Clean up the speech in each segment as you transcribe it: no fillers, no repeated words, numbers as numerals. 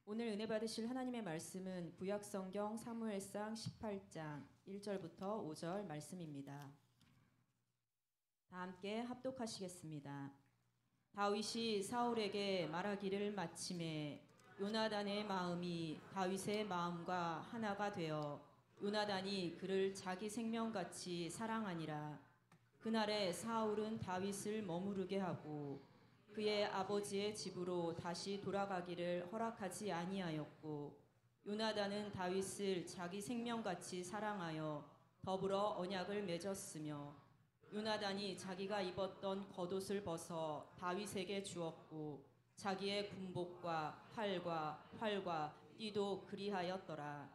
오늘 은혜 받으실 하나님의 말씀은 구약성경 사무엘상 18장 1절부터 5절 말씀입니다. 다 함께 합독하시겠습니다. 다윗이 사울에게 말하기를 마침에 요나단의 마음이 다윗의 마음과 하나가 되어 요나단이 그를 자기 생명같이 사랑하니라. 그날에 사울은 다윗을 머무르게 하고 그의 아버지의 집으로 다시 돌아가기를 허락하지 아니하였고, 요나단은 다윗을 자기 생명같이 사랑하여 더불어 언약을 맺었으며, 요나단이 자기가 입었던 겉옷을 벗어 다윗에게 주었고 자기의 군복과 칼과 활과 띠도 그리하였더라.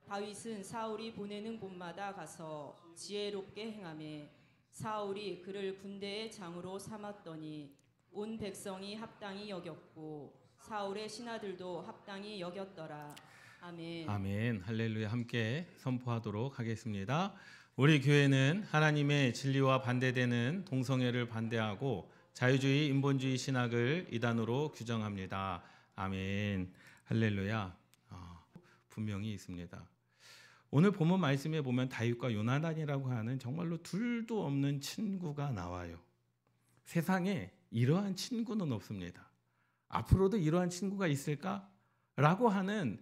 다윗은 사울이 보내는 곳마다 가서 지혜롭게 행하며 사울이 그를 군대의 장으로 삼았더니 온 백성이 합당히 여겼고 사울의 신하들도 합당히 여겼더라. 아멘. 아멘. 할렐루야. 함께 선포하도록 하겠습니다. 우리 교회는 하나님의 진리와 반대되는 동성애를 반대하고 자유주의, 인본주의 신학을 이단으로 규정합니다. 아멘. 할렐루야. 분명히 있습니다. 오늘 본문 말씀에 보면 다윗과 요나단이라고 하는 정말로 둘도 없는 친구가 나와요. 세상에 이러한 친구는 없습니다. 앞으로도 이러한 친구가 있을까? 라고 하는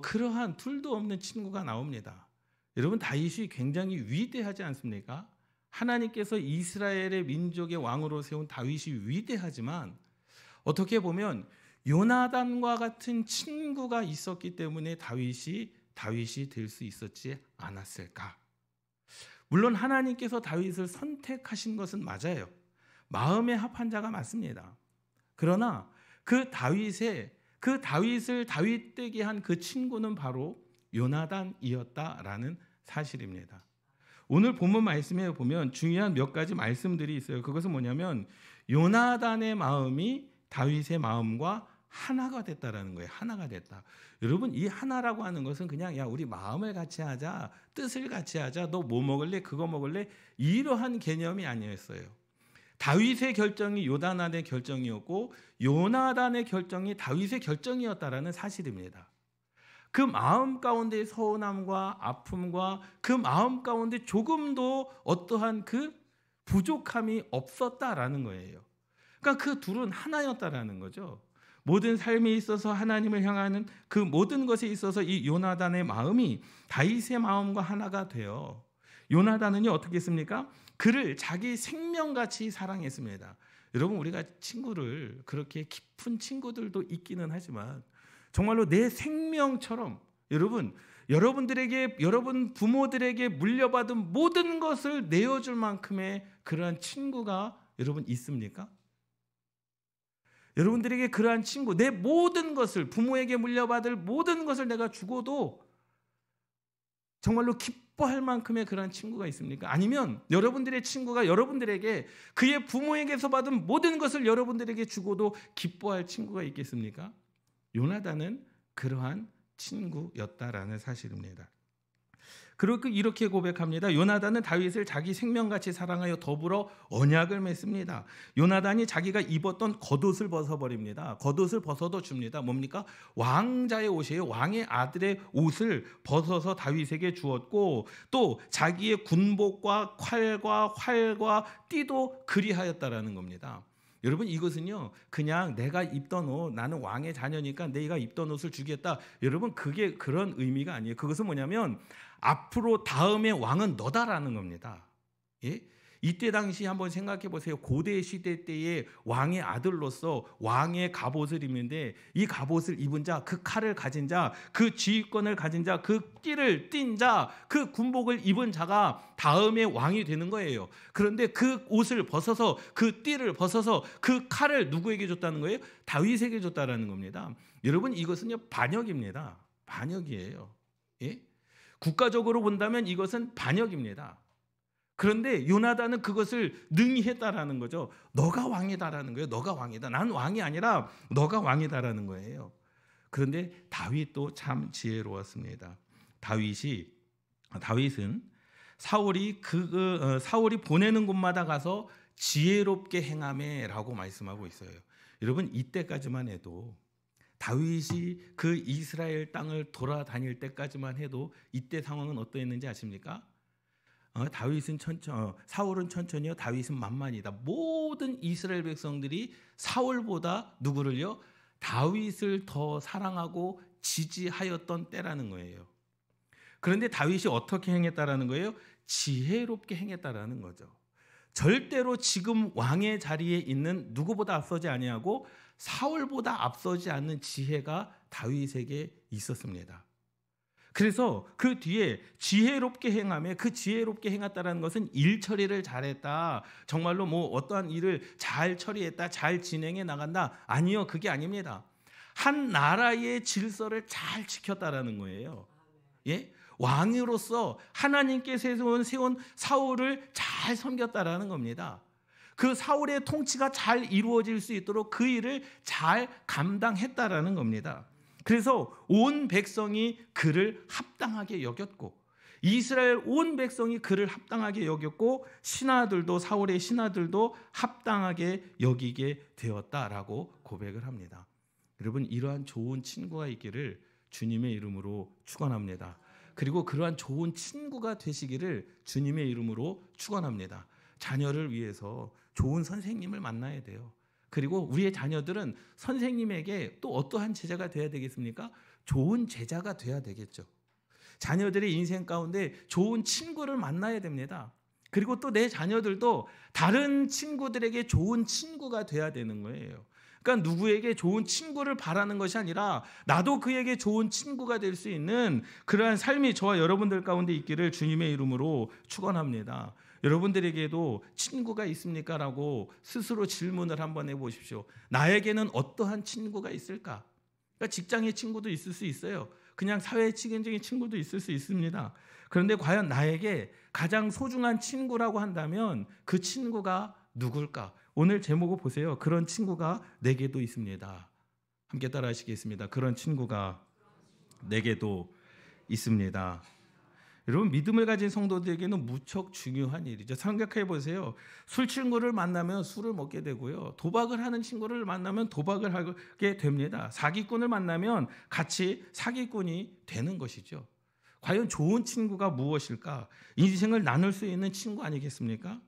그러한 둘도 없는 친구가 나옵니다. 여러분, 다윗이 굉장히 위대하지 않습니까? 하나님께서 이스라엘의 민족의 왕으로 세운 다윗이 위대하지만 어떻게 보면 요나단과 같은 친구가 있었기 때문에 다윗이 될 수 있었지 않았을까? 물론 하나님께서 다윗을 선택하신 것은 맞아요. 마음에 합한 자가 맞습니다. 그러나 그 다윗을 다윗되게 한 그 친구는 바로 요나단이었다라는 사실입니다. 오늘 본문 말씀에 보면 중요한 몇 가지 말씀들이 있어요. 그것은 뭐냐면 요나단의 마음이 다윗의 마음과 하나가 됐다라는 거예요. 하나가 됐다. 여러분, 이 하나라고 하는 것은 그냥 야 우리 마음을 같이 하자, 뜻을 같이 하자, 너 뭐 먹을래, 그거 먹을래, 이러한 개념이 아니었어요. 다윗의 결정이 요나단의 결정이었고 요나단의 결정이 다윗의 결정이었다라는 사실입니다. 그 마음 가운데 서운함과 아픔과 그 마음 가운데 조금도 어떠한 그 부족함이 없었다라는 거예요. 그러니까 그 둘은 하나였다라는 거죠. 모든 삶에 있어서 하나님을 향하는 그 모든 것에 있어서 이 요나단의 마음이 다윗의 마음과 하나가 되어 요나단은요 어떻게 했습니까? 그를 자기 생명같이 사랑했습니다. 여러분, 우리가 친구를 그렇게 깊은 친구들도 있기는 하지만 정말로 내 생명처럼 여러분들에게 여러분 부모들에게 물려받은 모든 것을 내어줄 만큼의 그러한 친구가 여러분 있습니까? 여러분들에게 그러한 친구, 내 모든 것을 부모에게 물려받을 모든 것을 내가 주고도 정말로 기뻐할 만큼의 그런 친구가 있습니까? 아니면 여러분들의 친구가 여러분들에게 그의 부모에게서 받은 모든 것을 여러분들에게 주고도 기뻐할 친구가 있겠습니까? 요나단은 그러한 친구였다라는 사실입니다. 그리고 이렇게 고백합니다. 요나단은 다윗을 자기 생명같이 사랑하여 더불어 언약을 맺습니다. 요나단이 자기가 입었던 겉옷을 벗어버립니다. 겉옷을 벗어도 줍니다. 뭡니까? 왕자의 옷이에요. 왕의 아들의 옷을 벗어서 다윗에게 주었고 또 자기의 군복과 칼과 활과 띠도 그리하였다라는 겁니다. 여러분, 이것은요 그냥 내가 입던 옷, 나는 왕의 자녀니까 내가 입던 옷을 주겠다, 여러분 그게 그런 의미가 아니에요. 그것은 뭐냐면 앞으로 다음의 왕은 너다라는 겁니다. 예? 이때 당시 한번 생각해 보세요. 고대 시대 때의 왕의 아들로서 왕의 갑옷을 입는데 이 갑옷을 입은 자, 그 칼을 가진 자, 그 지휘권을 가진 자, 그 띠를 띈 자, 그 군복을 입은 자가 다음의 왕이 되는 거예요. 그런데 그 옷을 벗어서, 그 띠를 벗어서 그 칼을 누구에게 줬다는 거예요? 다윗에게 줬다는 겁니다. 여러분, 이것은요 반역입니다. 반역이에요. 예? 국가적으로 본다면 이것은 반역입니다. 그런데 요나단은 그것을 능히 했다라는 거죠. 너가 왕이다라는 거예요. 너가 왕이다. 난 왕이 아니라 너가 왕이다라는 거예요. 그런데 다윗도 참 지혜로웠습니다. 다윗은 사울이 보내는 곳마다 가서 지혜롭게 행하매라고 말씀하고 있어요. 여러분, 이때까지만 해도 다윗이 그 이스라엘 땅을 돌아다닐 때까지만 해도 이때 상황은 어떠했는지 아십니까? 사울은 천천히요, 다윗은 만만이다. 모든 이스라엘 백성들이 사울보다 누구를요? 다윗을 더 사랑하고 지지하였던 때라는 거예요. 그런데 다윗이 어떻게 행했다라는 거예요? 지혜롭게 행했다라는 거죠. 절대로 지금 왕의 자리에 있는 누구보다 앞서지 아니하고 사울보다 앞서지 않는 지혜가 다윗에게 있었습니다. 그래서 그 뒤에 지혜롭게 행하며 그 지혜롭게 행했다라는 것은 일 처리를 잘했다. 정말로 뭐 어떠한 일을 잘 처리했다. 잘 진행해 나간다. 아니요. 그게 아닙니다. 한 나라의 질서를 잘 지켰다라는 거예요. 예? 왕으로서 하나님께 세운 사울을 잘 섬겼다라는 겁니다. 그 사울의 통치가 잘 이루어질 수 있도록 그 일을 잘 감당했다라는 겁니다. 그래서 온 백성이 그를 합당하게 여겼고 이스라엘 온 백성이 그를 합당하게 여겼고 신하들도 사울의 신하들도 합당하게 여기게 되었다라고 고백을 합니다. 여러분 이러한 좋은 친구가 있기를 주님의 이름으로 축원합니다. 그리고 그러한 좋은 친구가 되시기를 주님의 이름으로 축원합니다. 자녀를 위해서 좋은 선생님을 만나야 돼요. 그리고 우리의 자녀들은 선생님에게 또 어떠한 제자가 돼야 되겠습니까? 좋은 제자가 돼야 되겠죠. 자녀들의 인생 가운데 좋은 친구를 만나야 됩니다. 그리고 또 내 자녀들도 다른 친구들에게 좋은 친구가 돼야 되는 거예요. 그러니까 누구에게 좋은 친구를 바라는 것이 아니라 나도 그에게 좋은 친구가 될 수 있는 그러한 삶이 저와 여러분들 가운데 있기를 주님의 이름으로 축원합니다. 여러분들에게도 친구가 있습니까? 라고 스스로 질문을 한번 해보십시오. 나에게는 어떠한 친구가 있을까? 그러니까 직장의 친구도 있을 수 있어요. 그냥 사회적인 친구도 있을 수 있습니다. 그런데 과연 나에게 가장 소중한 친구라고 한다면 그 친구가 누굴까? 오늘 제목을 보세요. 그런 친구가 내게도 있습니다. 함께 따라 하시겠습니다. 그런 친구가 내게도 있습니다. 여러분 믿음을 가진 성도들에게는 무척 중요한 일이죠. 생각해 보세요. 술 친구를 만나면 술을 먹게 되고요. 도박을 하는 친구를 만나면 도박을 하게 됩니다. 사기꾼을 만나면 같이 사기꾼이 되는 것이죠. 과연 좋은 친구가 무엇일까? 인생을 나눌 수 있는 친구 아니겠습니까?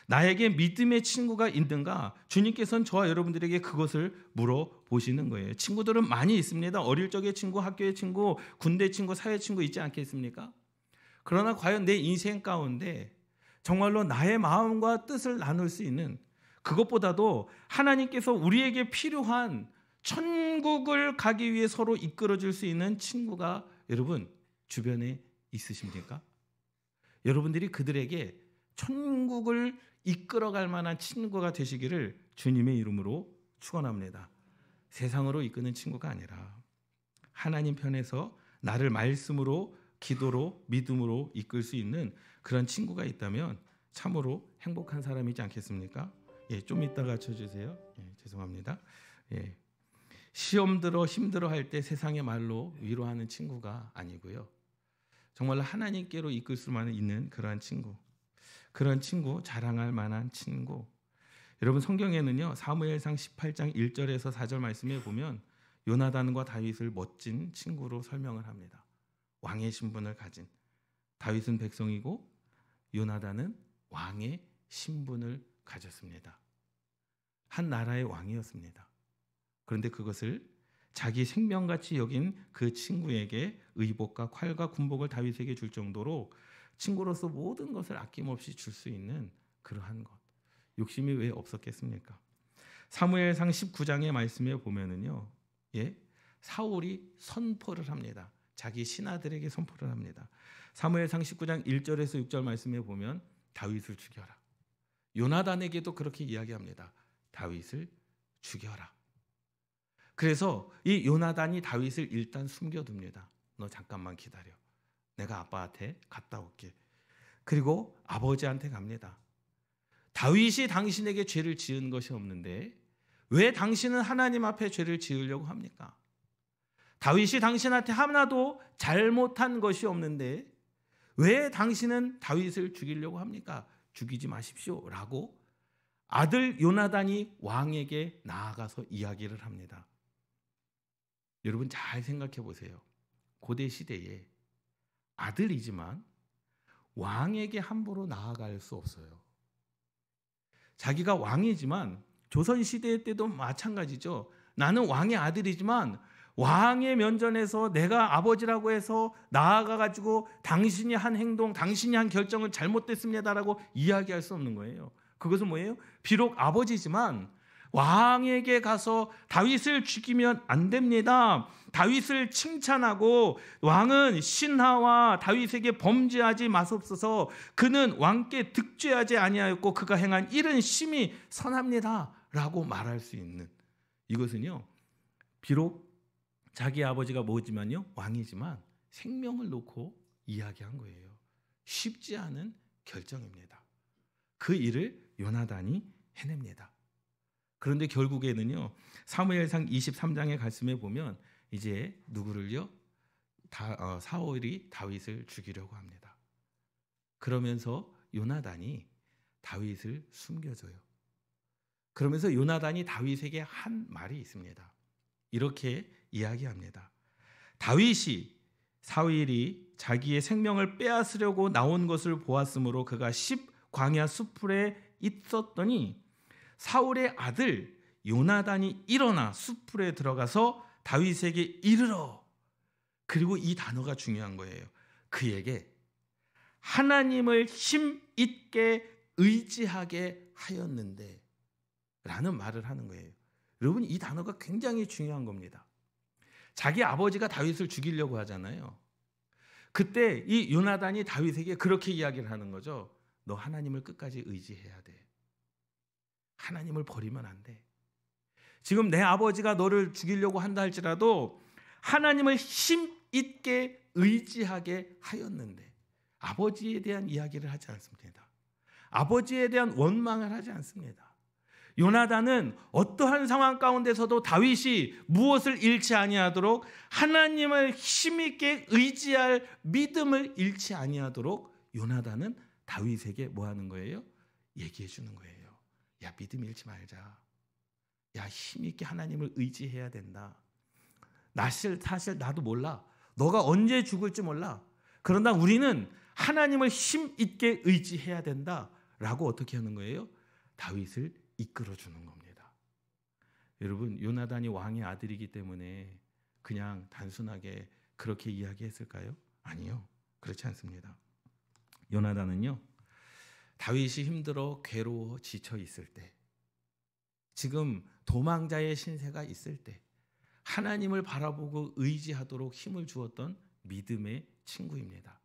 나에게 믿음의 친구가 있는가? 주님께서는 저와 여러분들에게 그것을 물어보시는 거예요. 친구들은 많이 있습니다. 어릴 적의 친구, 학교의 친구, 군대 친구, 사회 친구 있지 않겠습니까? 그러나 과연 내 인생 가운데 정말로 나의 마음과 뜻을 나눌 수 있는 그것보다도 하나님께서 우리에게 필요한 천국을 가기 위해 서로 이끌어줄 수 있는 친구가 여러분 주변에 있으십니까? 여러분들이 그들에게 천국을 이끌어갈 만한 친구가 되시기를 주님의 이름으로 축원합니다. 세상으로 이끄는 친구가 아니라 하나님 편에서 나를 말씀으로 기도로 믿음으로 이끌 수 있는 그런 친구가 있다면 참으로 행복한 사람이지 않겠습니까? 예, 좀 이따가 쳐주세요. 예, 죄송합니다. 예, 시험 들어 힘들어 할 때 세상의 말로 위로하는 친구가 아니고요. 정말로 하나님께로 이끌 수만 있는 그러한 친구, 그런 친구, 자랑할 만한 친구. 여러분 성경에는요 사무엘상 18장 1절에서 4절 말씀에 보면 요나단과 다윗을 멋진 친구로 설명을 합니다. 왕의 신분을 가진 다윗은 백성이고 요나단은 왕의 신분을 가졌습니다. 한 나라의 왕이었습니다. 그런데 그것을 자기 생명같이 여긴 그 친구에게 의복과 칼과 군복을 다윗에게 줄 정도로 친구로서 모든 것을 아낌없이 줄 수 있는 그러한 것. 욕심이 왜 없었겠습니까? 사무엘상 19장의 말씀에 보면은요, 예, 사울이 선포를 합니다. 자기 신하들에게 선포를 합니다. 사무엘상 19장 1절에서 6절 말씀에 보면 다윗을 죽여라. 요나단에게도 그렇게 이야기합니다. 다윗을 죽여라. 그래서 이 요나단이 다윗을 일단 숨겨둡니다. 너 잠깐만 기다려. 내가 아빠한테 갔다 올게. 그리고 아버지한테 갑니다. 다윗이 당신에게 죄를 지은 것이 없는데 왜 당신은 하나님 앞에 죄를 지으려고 합니까? 다윗이 당신한테 하나도 잘못한 것이 없는데 왜 당신은 다윗을 죽이려고 합니까? 죽이지 마십시오. 라고 아들 요나단이 왕에게 나아가서 이야기를 합니다. 여러분 잘 생각해 보세요. 고대 시대에 아들이지만 왕에게 함부로 나아갈 수 없어요. 자기가 왕이지만 조선 시대 때도 마찬가지죠. 나는 왕의 아들이지만 왕의 면전에서 내가 아버지라고 해서 나아가가지고 당신이 한 행동, 당신이 한 결정은 잘못됐습니다라고 이야기할 수 없는 거예요. 그것은 뭐예요? 비록 아버지지만 왕에게 가서 다윗을 죽이면 안 됩니다. 다윗을 칭찬하고 왕은 신하와 다윗에게 범죄하지 마옵소서. 그는 왕께 득죄하지 아니하였고 그가 행한 일은 심히 선합니다라고 말할 수 있는, 이것은요 비록 자기 아버지가 뭐지만요 왕이지만 생명을 놓고 이야기한 거예요. 쉽지 않은 결정입니다. 그 일을 요나단이 해냅니다. 그런데 결국에는요 사무엘상 23장의 말씀에 보면 이제 누구를요? 사울이 다윗을 죽이려고 합니다. 그러면서 요나단이 다윗을 숨겨줘요. 그러면서 요나단이 다윗에게 한 말이 있습니다. 이렇게 이야기합니다. 다윗이 사울이 자기의 생명을 빼앗으려고 나온 것을 보았으므로 그가 광야 숲풀에 있었더니 사울의 아들 요나단이 일어나 숲풀에 들어가서 다윗에게 이르러, 그리고 이 단어가 중요한 거예요. 그에게 하나님을 힘있게 의지하게 하였는데 라는 말을 하는 거예요. 여러분 이 단어가 굉장히 중요한 겁니다. 자기 아버지가 다윗을 죽이려고 하잖아요. 그때 이 요나단이 다윗에게 그렇게 이야기를 하는 거죠. 너 하나님을 끝까지 의지해야 돼. 하나님을 버리면 안 돼. 지금 내 아버지가 너를 죽이려고 한다 할지라도 하나님을 힘있게 의지하게 하였는데, 아버지에 대한 이야기를 하지 않습니다. 아버지에 대한 원망을 하지 않습니다. 요나단은 어떠한 상황 가운데서도 다윗이 무엇을 잃지 아니하도록 하나님을 힘있게 의지할 믿음을 잃지 아니하도록 요나단은 다윗에게 뭐 하는 거예요? 얘기해 주는 거예요. 야, 믿음 잃지 말자. 야, 힘있게 하나님을 의지해야 된다. 사실 나도 몰라. 너가 언제 죽을지 몰라. 그러나 우리는 하나님을 힘있게 의지해야 된다라고 어떻게 하는 거예요? 다윗을 이끌어주는 겁니다. 여러분 요나단이 왕의 아들이기 때문에 그냥 단순하게 그렇게 이야기했을까요? 아니요. 그렇지 않습니다. 요나단은요 다윗이 힘들어 괴로워 지쳐 있을 때, 지금 도망자의 신세가 있을 때 하나님을 바라보고 의지하도록 힘을 주었던 믿음의 친구입니다.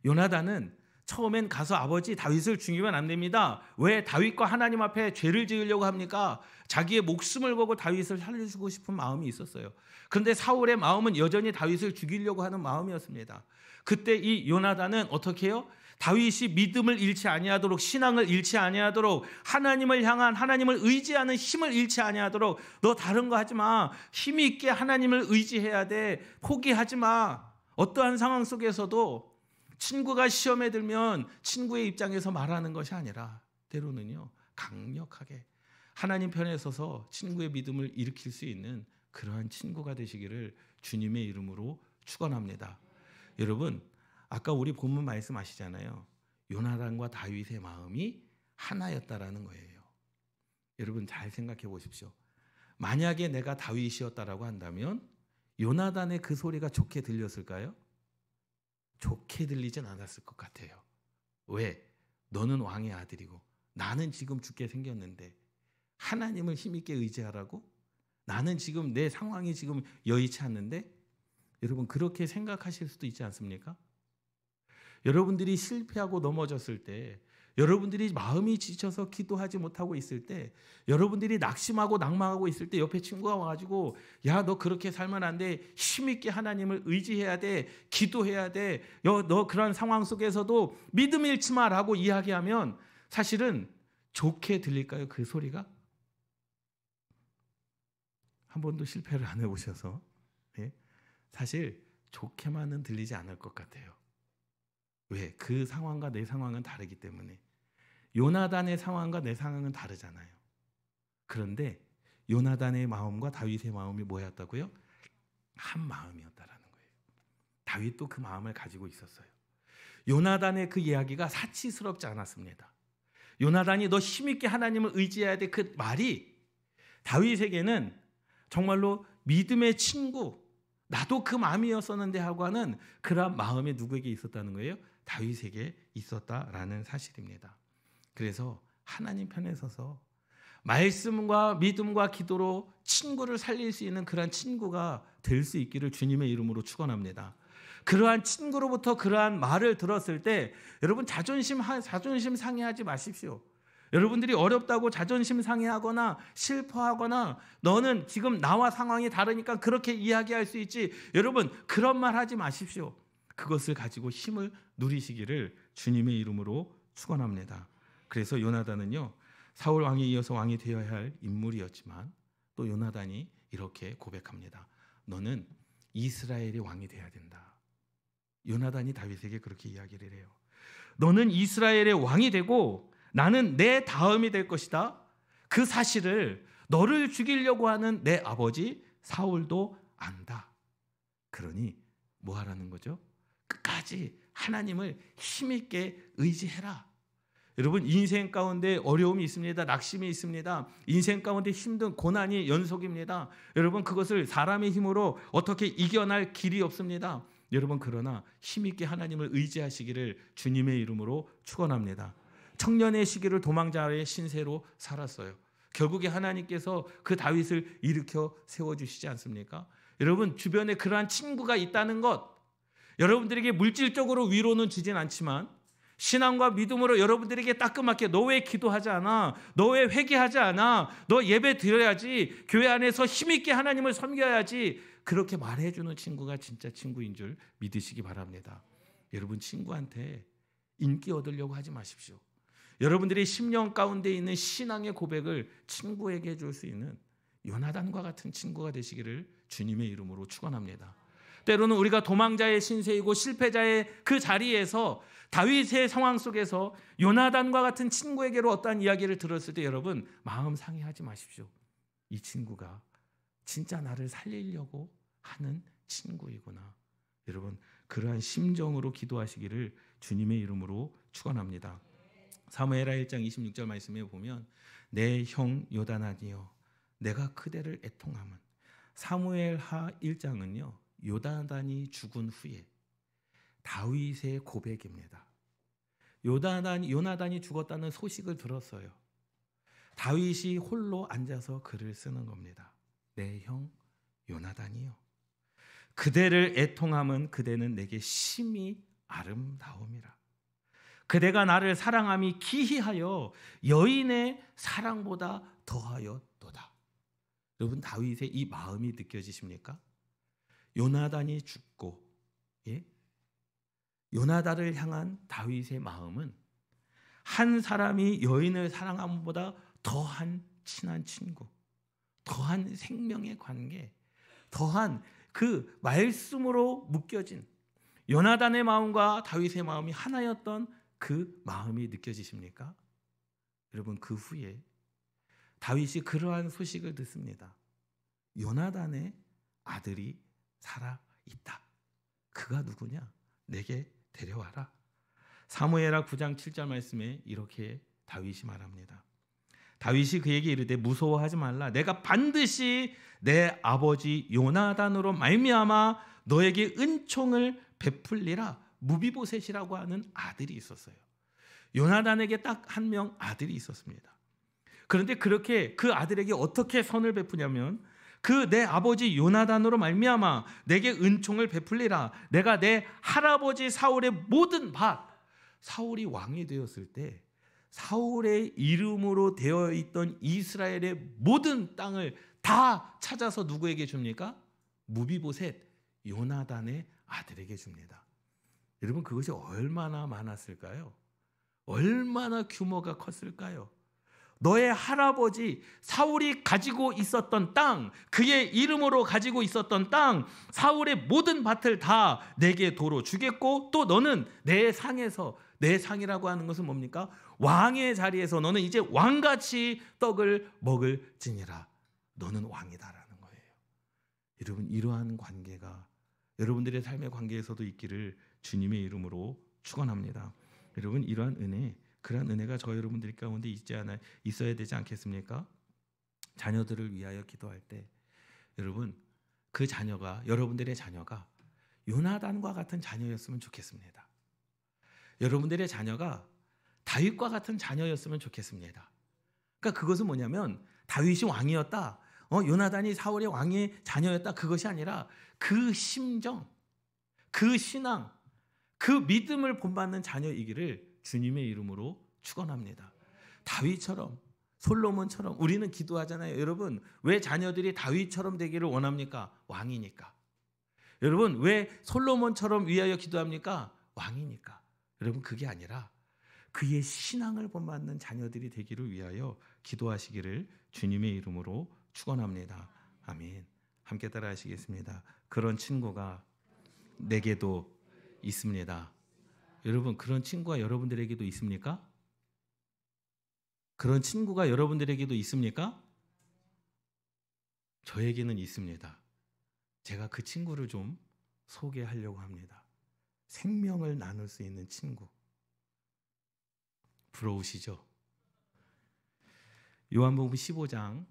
요나단은 처음엔 가서 아버지 다윗을 죽이면 안 됩니다. 왜 다윗과 하나님 앞에 죄를 지으려고 합니까? 자기의 목숨을 걸고 다윗을 살려주고 싶은 마음이 있었어요. 그런데 사울의 마음은 여전히 다윗을 죽이려고 하는 마음이었습니다. 그때 이 요나단은 어떻게 해요? 다윗이 믿음을 잃지 아니하도록, 신앙을 잃지 아니하도록, 하나님을 향한, 하나님을 의지하는 힘을 잃지 아니하도록, 너 다른 거 하지 마. 힘 있게 하나님을 의지해야 돼. 포기하지 마. 어떠한 상황 속에서도 친구가 시험에 들면 친구의 입장에서 말하는 것이 아니라 때로는요 강력하게 하나님 편에 서서 친구의 믿음을 일으킬 수 있는 그러한 친구가 되시기를 주님의 이름으로 축원합니다. 여러분 아까 우리 본문 말씀하시잖아요. 요나단과 다윗의 마음이 하나였다라는 거예요. 여러분 잘 생각해 보십시오. 만약에 내가 다윗이었다라고 한다면 요나단의 그 소리가 좋게 들렸을까요? 좋게 들리진 않았을 것 같아요. 왜? 너는 왕의 아들이고 나는 지금 죽게 생겼는데 하나님을 힘있게 의지하라고? 나는 지금 내 상황이 지금 여의치 않는데? 여러분 그렇게 생각하실 수도 있지 않습니까? 여러분들이 실패하고 넘어졌을 때, 여러분들이 마음이 지쳐서 기도하지 못하고 있을 때, 여러분들이 낙심하고 낭망하고 있을 때 옆에 친구가 와가지고 야, 너 그렇게 살면 안 돼. 힘있게 하나님을 의지해야 돼. 기도해야 돼. 너 그런 상황 속에서도 믿음 잃지 마라고 이야기하면 사실은 좋게 들릴까요? 그 소리가? 한 번도 실패를 안 해보셔서 사실 좋게만은 들리지 않을 것 같아요. 왜? 그 상황과 내 상황은 다르기 때문에. 요나단의 상황과 내 상황은 다르잖아요. 그런데 요나단의 마음과 다윗의 마음이 뭐였다고요? 한 마음이었다라는 거예요. 다윗도 그 마음을 가지고 있었어요. 요나단의 그 이야기가 사치스럽지 않았습니다. 요나단이 너 힘있게 하나님을 의지해야 돼, 그 말이 다윗에게는 정말로 믿음의 친구, 나도 그 마음이었었는데 하고 하는 그런 마음이 누구에게 있었다는 거예요? 다윗에게 있었다라는 사실입니다. 그래서 하나님 편에 서서 말씀과 믿음과 기도로 친구를 살릴 수 있는 그러한 친구가 될 수 있기를 주님의 이름으로 축원합니다. 그러한 친구로부터 그러한 말을 들었을 때 여러분 자존심 상해하지 마십시오. 여러분들이 어렵다고 자존심 상해하거나 슬퍼하거나 너는 지금 나와 상황이 다르니까 그렇게 이야기할 수 있지, 여러분 그런 말 하지 마십시오. 그것을 가지고 힘을 누리시기를 주님의 이름으로 축원합니다. 그래서 요나단은요, 사울 왕에 이어서 왕이 되어야 할 인물이었지만 또 요나단이 이렇게 고백합니다. 너는 이스라엘의 왕이 되어야 된다. 요나단이 다윗에게 그렇게 이야기를 해요. 너는 이스라엘의 왕이 되고 나는 내 다음이 될 것이다. 그 사실을 너를 죽이려고 하는 내 아버지 사울도 안다. 그러니 뭐 하라는 거죠? 끝까지 하나님을 힘있게 의지해라. 여러분 인생 가운데 어려움이 있습니다. 낙심이 있습니다. 인생 가운데 힘든 고난이 연속입니다. 여러분 그것을 사람의 힘으로 어떻게 이겨낼 길이 없습니다. 여러분 그러나 힘있게 하나님을 의지하시기를 주님의 이름으로 축원합니다. 청년의 시기를 도망자의 신세로 살았어요. 결국에 하나님께서 그 다윗을 일으켜 세워주시지 않습니까? 여러분 주변에 그러한 친구가 있다는 것, 여러분들에게 물질적으로 위로는 주진 않지만 신앙과 믿음으로 여러분들에게 따끔하게 너 왜 기도하지 않아? 너 왜 회개하지 않아? 너 예배 드려야지. 교회 안에서 힘있게 하나님을 섬겨야지. 그렇게 말해주는 친구가 진짜 친구인 줄 믿으시기 바랍니다. 여러분 친구한테 인기 얻으려고 하지 마십시오. 여러분들의 심령 가운데 있는 신앙의 고백을 친구에게 해줄 수 있는 요나단과 같은 친구가 되시기를 주님의 이름으로 축원합니다. 때로는 우리가 도망자의 신세이고 실패자의 그 자리에서 다윗의 상황 속에서 요나단과 같은 친구에게로 어떠한 이야기를 들었을 때 여러분 마음 상해하지 마십시오. 이 친구가 진짜 나를 살리려고 하는 친구이구나. 여러분 그러한 심정으로 기도하시기를 주님의 이름으로 축원합니다. 사무엘하 1장 26절 말씀에 보면 내 형 요나단이여 내가 그대를 애통함은, 사무엘하 1장은요 요나단이 죽은 후에 다윗의 고백입니다. 요나단이 죽었다는 소식을 들었어요. 다윗이 홀로 앉아서 글을 쓰는 겁니다. 내 형 요나단이요 그대를 애통함은 그대는 내게 심히 아름다움이라. 그대가 나를 사랑함이 기이하여 여인의 사랑보다 더하였도다. 여러분 다윗의 이 마음이 느껴지십니까? 요나단이 죽고 요나단을 향한 다윗의 마음은 한 사람이 여인을 사랑함보다 더한 친한 친구, 더한 생명의 관계, 더한 그 말씀으로 묶여진 요나단의 마음과 다윗의 마음이 하나였던 그 마음이 느껴지십니까? 여러분 그 후에 다윗이 그러한 소식을 듣습니다. 요나단의 아들이 살아있다. 그가 누구냐? 내게 데려와라. 사무엘하 9장 7절 말씀에 이렇게 다윗이 말합니다. 다윗이 그에게 이르되 무서워하지 말라. 내가 반드시 내 아버지 요나단으로 말미암아 너에게 은총을 베풀리라. 무비보셋이라고 하는 아들이 있었어요. 요나단에게 딱 한 명 아들이 있었습니다. 그런데 그렇게 그 아들에게 어떻게 선을 베푸냐면 그 내 아버지 요나단으로 말미암아 내게 은총을 베풀리라. 내가 내 할아버지 사울의 모든 밭, 사울이 왕이 되었을 때 사울의 이름으로 되어 있던 이스라엘의 모든 땅을 다 찾아서 누구에게 줍니까? 무비보셋 요나단의 아들에게 줍니다. 여러분 그것이 얼마나 많았을까요? 얼마나 규모가 컸을까요? 너의 할아버지 사울이 가지고 있었던 땅, 그의 이름으로 가지고 있었던 땅, 사울의 모든 밭을 다 내게 도로 주겠고 또 너는 내 상에서, 내 상이라고 하는 것은 뭡니까? 왕의 자리에서 너는 이제 왕같이 떡을 먹을지니라. 너는 왕이다라는 거예요. 여러분 이러한 관계가 여러분들의 삶의 관계에서도 있기를 주님의 이름으로 축원합니다. 여러분 이러한 은혜, 그러한 은혜가 저 여러분들 가운데 있어야 되지 않겠습니까? 자녀들을 위하여 기도할 때 여러분 그 자녀가 여러분들의 자녀가 요나단과 같은 자녀였으면 좋겠습니다. 여러분들의 자녀가 다윗과 같은 자녀였으면 좋겠습니다. 그러니까 그것은 뭐냐면 다윗이 왕이었다, 요나단이 사울의 왕의 자녀였다, 그것이 아니라 그 심정, 그 신앙, 그 믿음을 본받는 자녀이기를 주님의 이름으로 축원합니다. 다윗처럼 솔로몬처럼 우리는 기도하잖아요. 여러분 왜 자녀들이 다윗처럼 되기를 원합니까? 왕이니까. 여러분 왜 솔로몬처럼 위하여 기도합니까? 왕이니까. 여러분 그게 아니라 그의 신앙을 본받는 자녀들이 되기를 위하여 기도하시기를 주님의 이름으로 축원합니다. 아멘. 함께 따라 하시겠습니다. 그런 친구가 내게도 있습니다. 여러분 그런 친구가 여러분들에게도 있습니까? 그런 친구가 여러분들에게도 있습니까? 저에게는 있습니다. 제가 그 친구를 좀 소개하려고 합니다. 생명을 나눌 수 있는 친구. 부러우시죠? 요한복음 15장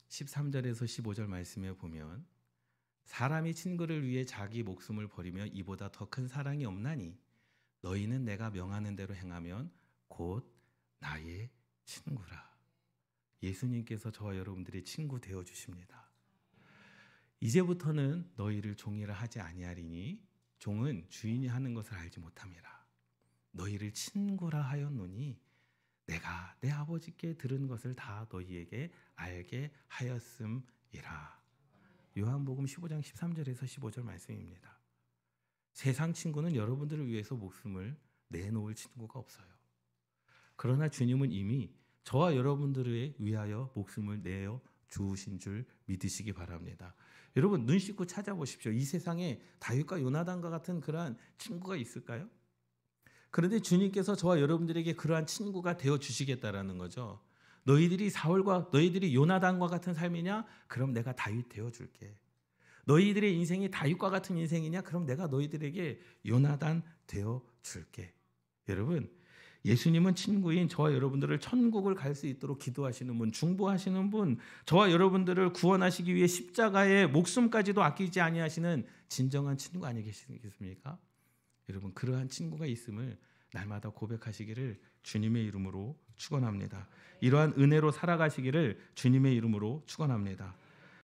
13절에서 15절 말씀에 보면 사람이 친구를 위해 자기 목숨을 버리며 이보다 더 큰 사랑이 없나니 너희는 내가 명하는 대로 행하면 곧 나의 친구라. 예수님께서 저와 여러분들의 친구 되어 주십니다. 이제부터는 너희를 종이라 하지 아니하리니 종은 주인이 하는 것을 알지 못함이라. 너희를 친구라 하였노니 내가 내 아버지께 들은 것을 다 너희에게 알게 하였음이라. 요한복음 15장 13절에서 15절 말씀입니다. 세상 친구는 여러분들을 위해서 목숨을 내놓을 친구가 없어요. 그러나 주님은 이미 저와 여러분들을 위하여 목숨을 내어 주신 줄 믿으시기 바랍니다. 여러분 눈 씻고 찾아보십시오. 이 세상에 다윗과 요나단과 같은 그러한 친구가 있을까요? 그런데 주님께서 저와 여러분들에게 그러한 친구가 되어 주시겠다라는 거죠. 너희들이 요나단과 같은 삶이냐? 그럼 내가 다윗 되어 줄게. 너희들의 인생이 다윗과 같은 인생이냐? 그럼 내가 너희들에게 요나단 되어 줄게. 여러분 예수님은 친구인 저와 여러분들을 천국을 갈 수 있도록 기도하시는 분, 중보하시는 분, 저와 여러분들을 구원하시기 위해 십자가의 목숨까지도 아끼지 아니하시는 진정한 친구 아니겠습니까? 여러분 그러한 친구가 있음을 날마다 고백하시기를 주님의 이름으로 축원합니다. 이러한 은혜로 살아가시기를 주님의 이름으로 축원합니다.